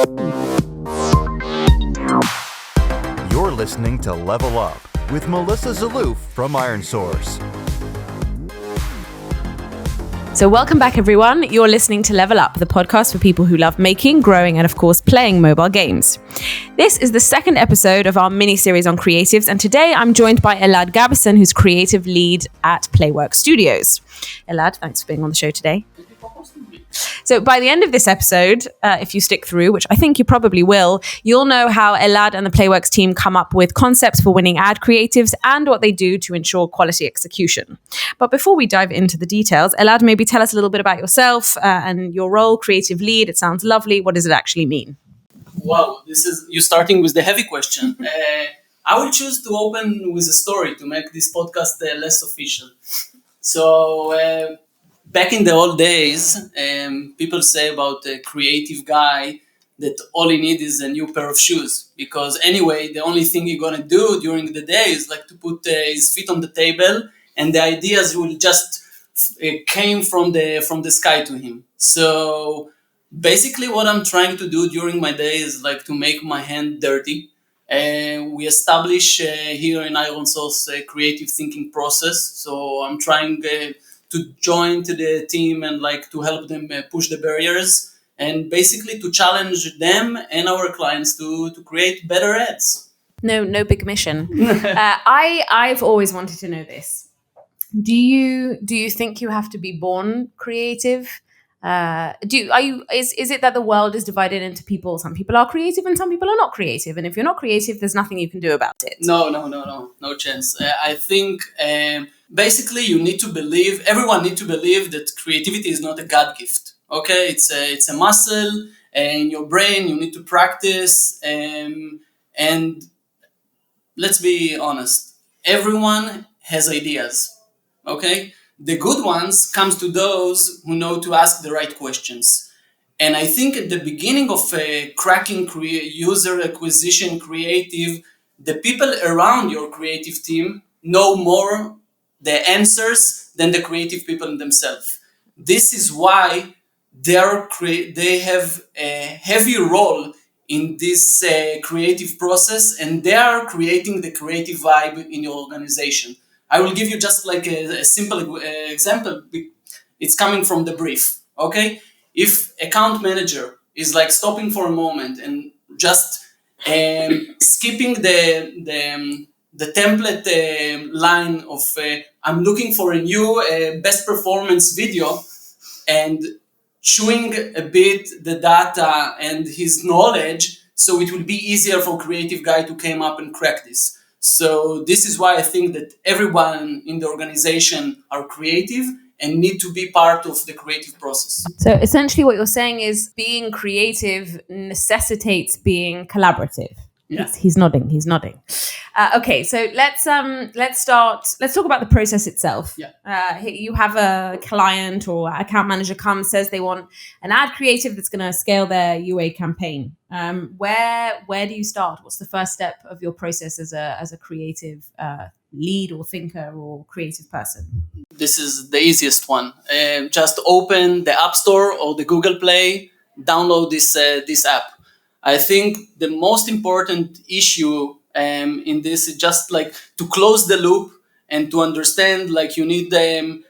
You're listening to Level Up with Melissa Zaloof from ironSource. So welcome back, everyone. You're listening to Level Up, the podcast for people who love making, growing, and of course, playing mobile games. This is the second episode of our mini-series on creatives, and today I'm joined by Elad Gabison, who's creative lead at Playworks Studios. Elad, thanks for being on the show today. So by the end of this episode, if you stick through, which I think you probably will, you'll know how Elad and the Playworks team come up with concepts for winning ad creatives and what they do to ensure quality execution. But before we dive into the details, Elad, maybe tell us a little bit about yourself and your role, creative lead. It sounds lovely. What does it actually mean? Wow, you're starting with the heavy question. I will choose to open with a story to make this podcast less official. So, back in the old days, people say about a creative guy that all he needs is a new pair of shoes. Because anyway, the only thing you're going to do during the day is like to put his feet on the table, and the ideas will just came from the sky to him. So basically what I'm trying to do during my day is like to make my hand dirty. We establish here in ironSource a creative thinking process. So I'm trying to join to the team and like to help them push the barriers and basically to challenge them and our clients to create better ads. No big mission. I've always wanted to know this. Do you think you have to be born creative? Is it that the world is divided into people? Some people are creative and some people are not creative. And if you're not creative, there's nothing you can do about it. No chance. I think basically everyone needs to believe that creativity is not a God gift. Okay, it's a muscle in your brain. You need to practice. And let's be honest, everyone has ideas. Okay, the good ones comes to those who know to ask the right questions. And I think at the beginning of cracking user acquisition creative, the people around your creative team know more the answers than the creative people themselves. This is why they have a heavy role in this creative process, and they are creating the creative vibe in your organization. I will give you just like a simple example. It's coming from the brief, okay? If account manager is like stopping for a moment and just skipping the template line of I'm looking for a new best performance video and chewing a bit the data and his knowledge, so it will be easier for creative guy to come up and crack this. So this is why I think that everyone in the organization are creative and need to be part of the creative process. So essentially what you're saying is being creative necessitates being collaborative. Yeah. He's nodding. Okay, so let's talk about the process itself. Yeah. You have a client or account manager comes, says they want an ad creative that's going to scale their UA campaign. Where do you start? What's the first step of your process as a creative lead or thinker or creative person? This is the easiest one. Just open the App Store or the Google Play, download this app. I think the most important issue in this is just like to close the loop and to understand like you need the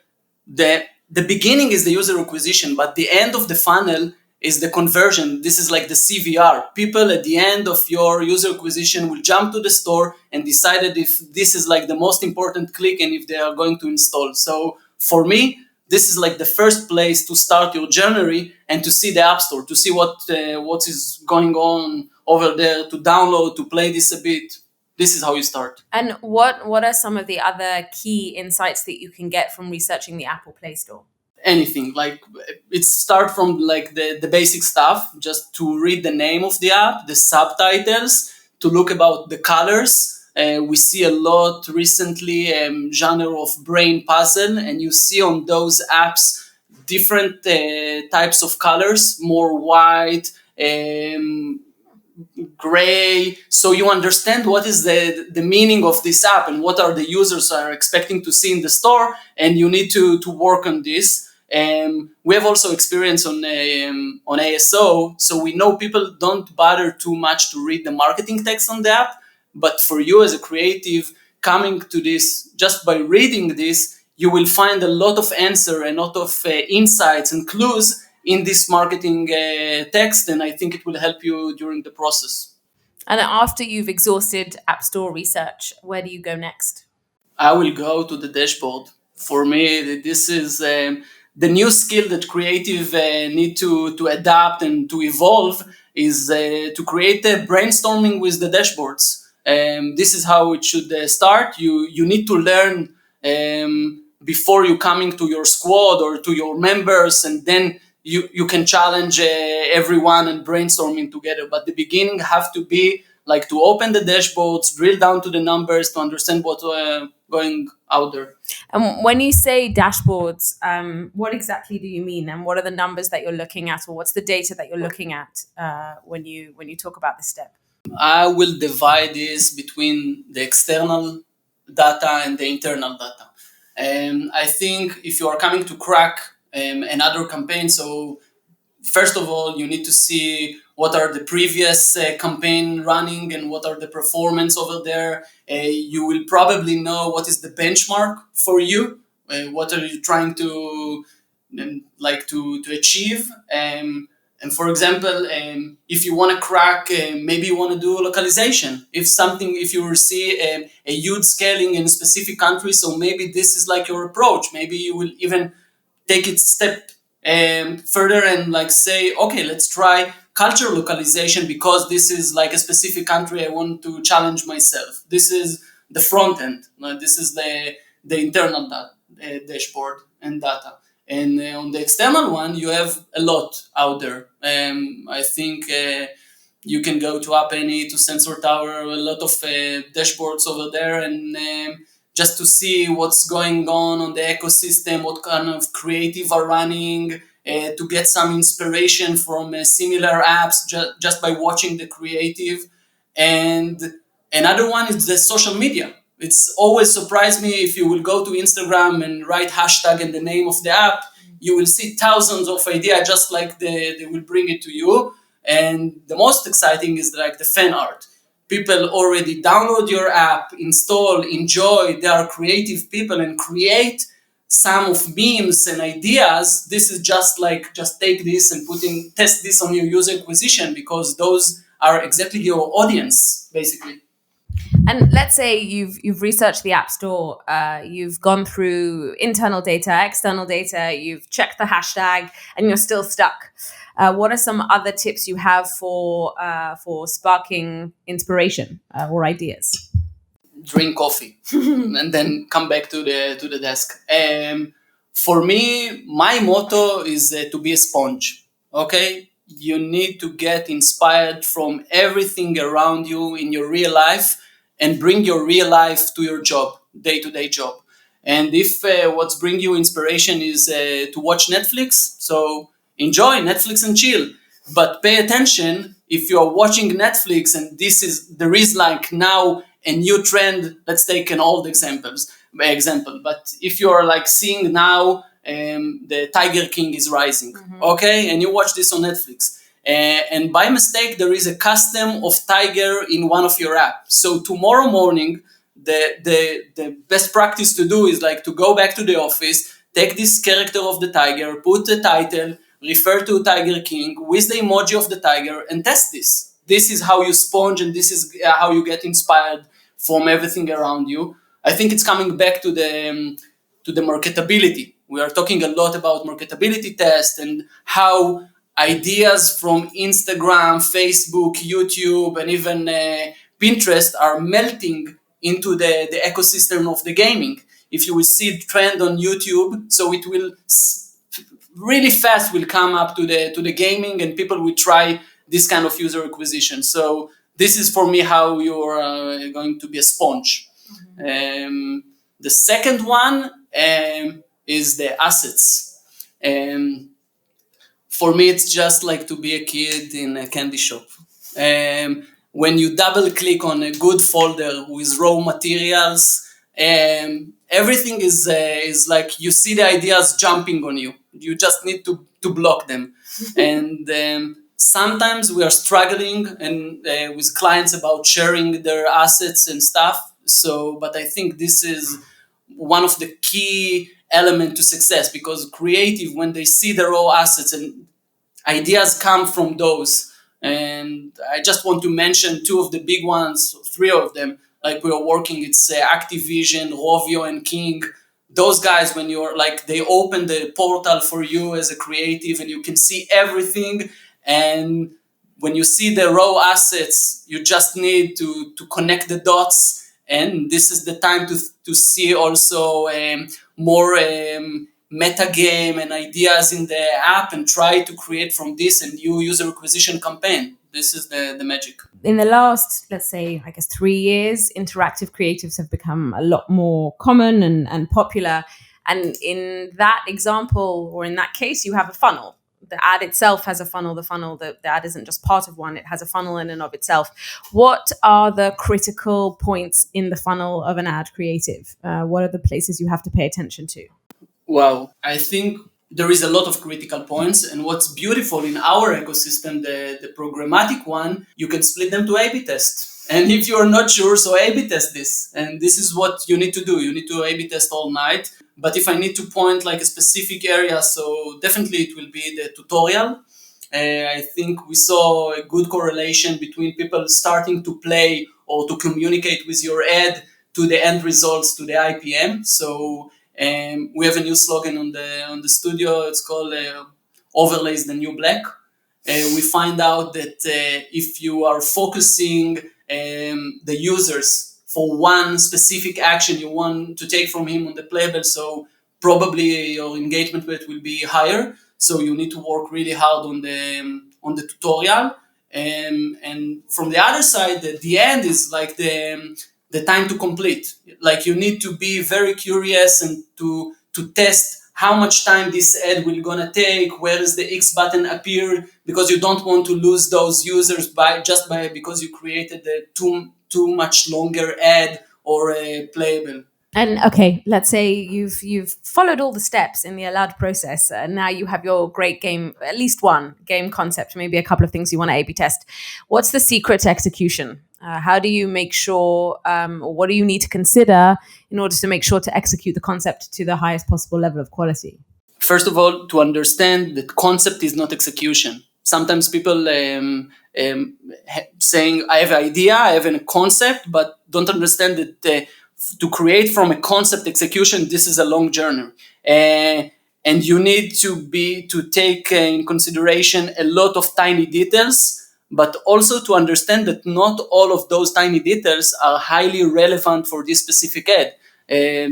beginning is the user acquisition, but the end of the funnel is the conversion. This is like the CVR. People at the end of your user acquisition will jump to the store and decided if this is like the most important click and if they are going to install. So for me, this is like the first place to start your journey and to see the App Store, to see what is going on over there, to download, to play this a bit. This is how you start. And what are some of the other key insights that you can get from researching the Apple Play Store? Anything, like it start from like the basic stuff, just to read the name of the app, the subtitles, to look about the colors. We see a lot recently genre of brain puzzle, and you see on those apps different types of colors, more white, gray. So you understand what is the meaning of this app and what are the users are expecting to see in the store, and you need to work on this. We have also experience on ASO, so we know people don't bother too much to read the marketing text on the app. But for you as a creative, coming to this, just by reading this, you will find a lot of answer and a lot of insights and clues in this marketing text, and I think it will help you during the process. And after you've exhausted App Store research, where do you go next? I will go to the dashboard. For me, this is the new skill that creative need to adapt and to evolve is to create a brainstorming with the dashboards. This is how it should start. You need to learn before you coming to your squad or to your members, and then you can challenge everyone and brainstorming together. But the beginning have to be like to open the dashboards, drill down to the numbers to understand what's going out there. And when you say dashboards, what exactly do you mean? And what are the numbers that you're looking at, or what's the data that you're looking at when you talk about this step? I will divide this between the external data and the internal data. And I think if you are coming to crack another campaign, so first of all, you need to see what are the previous campaign running and what are the performance over there. You will probably know what is the benchmark for you. What are you trying to to achieve? And for example, if you want to crack, maybe you want to do localization. If you see a huge scaling in a specific country, so maybe this is like your approach. Maybe you will even take it step further and like say, okay, let's try culture localization because this is like a specific country I want to challenge myself. This is the front end. This is the internal dashboard and data. And on the external one, you have a lot out there. I think you can go to App Annie, to Sensor Tower, a lot of dashboards over there, and just to see what's going on the ecosystem, what kind of creative are running, to get some inspiration from similar apps just by watching the creative. And another one is the social media. It's always surprised me if you will go to Instagram and write hashtag and the name of the app, you will see thousands of ideas just like they will bring it to you. And the most exciting is like the fan art. People already download your app, install, enjoy. They are creative people and create some of memes and ideas. This is just take this and test this on your user acquisition because those are exactly your audience, basically. And let's say you've researched the App Store, you've gone through internal data, external data, you've checked the hashtag, and you're still stuck. What are some other tips you have for sparking inspiration or ideas? Drink coffee and then come back to the desk. For me, my motto is to be a sponge. Okay, you need to get inspired from everything around you in your real life and bring your real life to your job, day-to-day job. And if what's bring you inspiration is to watch Netflix, so enjoy Netflix and chill. But pay attention if you're watching Netflix and there is like now a new trend. Let's take an old example. But if you're like seeing now the Tiger King is rising, okay, and you watch this on Netflix, and by mistake there is a custom of tiger in one of your apps. So tomorrow morning, the best practice to do is like to go back to the office, take this character of the tiger, put the title, refer to Tiger King with the emoji of the tiger, and test this. This is how you sponge, and this is how you get inspired from everything around you. I think it's coming back to the marketability. We are talking a lot about marketability tests and how ideas from Instagram, Facebook, YouTube, and even Pinterest are melting into the ecosystem of the gaming. If you will see the trend on YouTube, so it will really fast will come up to the gaming, and people will try this kind of user acquisition. So this is for me how you're going to be a sponge. The second one is the assets. For me, it's just like to be a kid in a candy shop. When you double click on a good folder with raw materials, everything is like you see the ideas jumping on you. You just need to block them. And sometimes we are struggling and with clients about sharing their assets and stuff. So, but I think this is one of the key element to success, because creative, when they see their raw assets and ideas come from those. And I just want to mention two of the big ones, three of them. Like we are working, it's Activision, Rovio, and King. Those guys, when you're like, they open the portal for you as a creative, and you can see everything. And when you see the raw assets, you just need to connect the dots. And this is the time to see also more meta game and ideas in the app, and try to create from this a new user acquisition campaign. This is the magic. In the last, let's say, I guess 3 years, interactive creatives have become a lot more common and popular. And in that example, or in that case, you have a funnel. The ad itself has a funnel. The ad isn't just part of one. It has a funnel in and of itself. What are the critical points in the funnel of an ad creative? What are the places you have to pay attention to? Wow, I think there is a lot of critical points. And what's beautiful in our ecosystem, the programmatic one, you can split them to A/B test. And if you're not sure, so A/B test this. And this is what you need to do. You need to A/B test all night. But if I need to point like a specific area, so definitely it will be the tutorial. I think we saw a good correlation between people starting to play or to communicate with your ad to the end results, to the IPM. So we have a new slogan on the studio. It's called "Overlay is the new black." We find out that if you are focusing the users for one specific action you want to take from him on the playable, so probably your engagement rate will be higher. So you need to work really hard on the tutorial. And from the other side, the end is like the time to complete. Like you need to be very curious and to test how much time this ad will gonna take, where is the X button appear, because you don't want to lose those users because you created a too much longer ad or a playable. And okay, let's say you've followed all the steps in the Elad process. Now you have your great game, at least one game concept, maybe a couple of things you want to A/B test. What's the secret to execution? How do you make sure, or what do you need to consider in order to make sure to execute the concept to the highest possible level of quality? First of all, to understand that concept is not execution. Sometimes people saying, I have an idea, I have a concept, but don't understand that to create from a concept execution, this is a long journey. And you need to take in consideration a lot of tiny details, but also to understand that not all of those tiny details are highly relevant for this specific ad.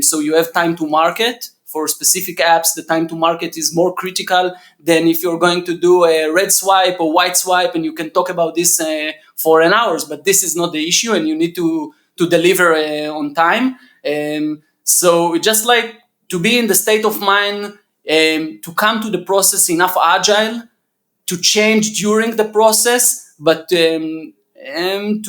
So you have time to market. For specific apps, the time to market is more critical than if you're going to do a red swipe or white swipe, and you can talk about this for an hour, but this is not the issue, and you need to deliver on time. So just like to be in the state of mind to come to the process enough agile, to change during the process, but to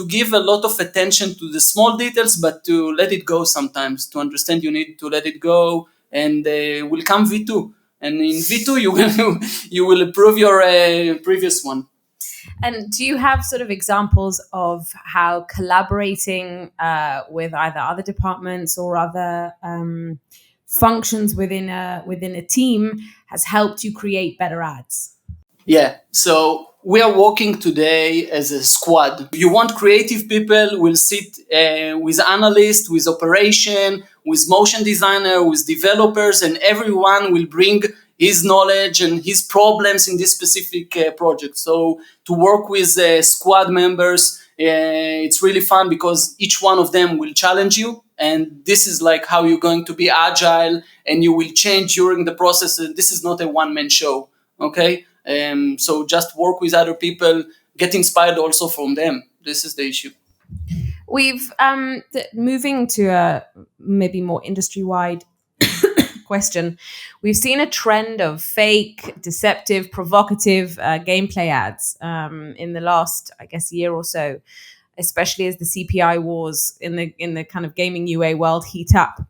give a lot of attention to the small details, but to let it go sometimes, to understand you need to let it go, and will come V2. And in V2, you will improve your previous one. And do you have sort of examples of how collaborating with either other departments or other functions within a team has helped you create better ads? Yeah, so we are working today as a squad. You want creative people will sit with analysts, with operation, with motion designer, with developers, and everyone will bring his knowledge and his problems in this specific project. So to work with squad members, it's really fun because each one of them will challenge you. And this is like how you're going to be agile, and you will change during the process. This is not a one-man show, okay? So just work with other people, get inspired also from them. This is the issue. We've moving to a maybe more industry-wide question. We've seen a trend of fake, deceptive, provocative gameplay ads in the last, I guess, year or so, especially as the CPI wars in the kind of gaming UA world heat up.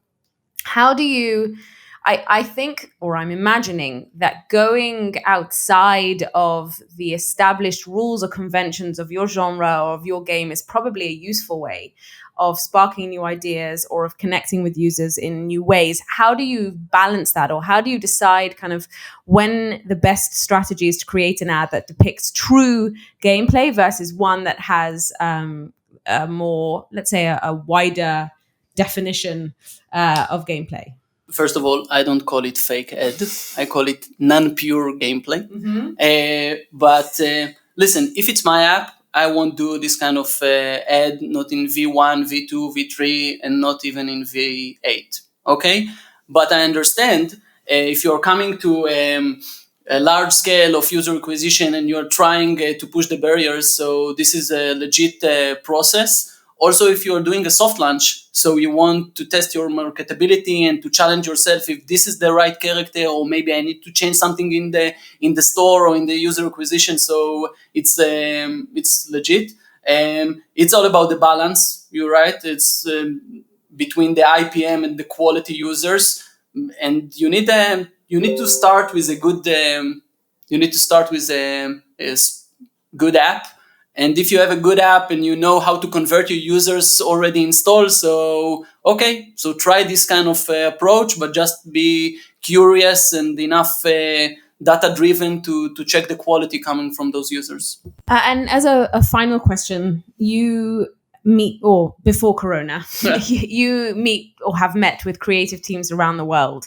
How do you I think, or I'm imagining, that going outside of the established rules or conventions of your genre or of your game is probably a useful way of sparking new ideas or of connecting with users in new ways. How do you balance that, or how do you decide kind of when the best strategy is to create an ad that depicts true gameplay versus one that has a more, let's say, a wider definition of gameplay? First of all, I don't call it fake ad. I call it non-pure gameplay. But listen, if it's my app, I won't do this kind of ad, not in V1, V2, V3, and not even in V8. Okay? But I understand if you're coming to a large scale of user acquisition and you're trying to push the barriers, so this is a legit process. Also, if you're doing a soft launch, so you want to test your marketability and to challenge yourself if this is the right character, or maybe I need to change something in the store or in the user acquisition. So it's legit. It's all about the balance. You're right. It's between the IPM and the quality users, and you need to start with a good. You need to start with a good app. And if you have a good app and you know how to convert your users already installed, so try this kind of approach, but just be curious and enough data-driven to check the quality coming from those users. And as a final question, you meet, or before Corona, you meet or have met with creative teams around the world.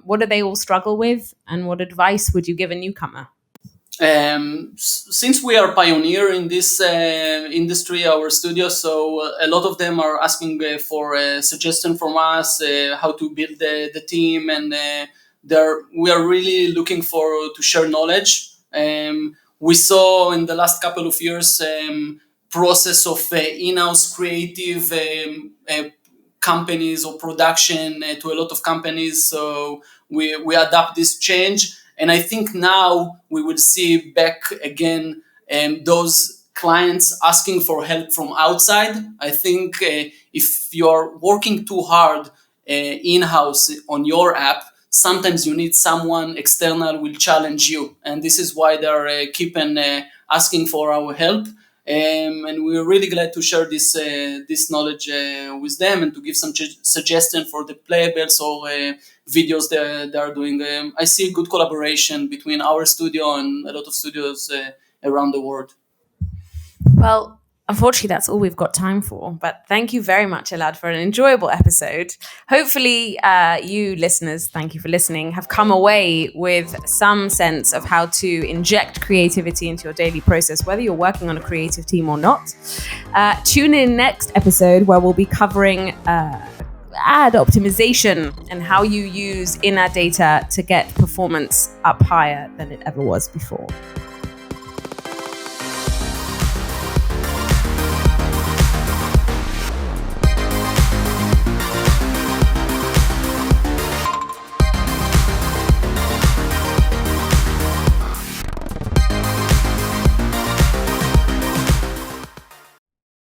What do they all struggle with, and what advice would you give a newcomer? Since we are pioneer in this industry, our studio, so a lot of them are asking for a suggestion from us how to build the team, and we are really looking to share knowledge. We saw in the last couple of years process of in-house creative companies or production to a lot of companies, so we adapt this change. And I think now we will see back again those clients asking for help from outside. I think if you are working too hard in-house on your app, sometimes you need someone external will challenge you. And this is why they're keeping asking for our help. And we're really glad to share this knowledge with them and to give some suggestion for the playables or videos they are doing. I see a good collaboration between our studio and a lot of studios around the world. Well, unfortunately, that's all we've got time for. But thank you very much, Elad, for an enjoyable episode. Hopefully, you listeners, thank you for listening, have come away with some sense of how to inject creativity into your daily process, whether you're working on a creative team or not. Tune in next episode where we'll be covering ad optimization and how you use in-ad data to get performance up higher than it ever was before.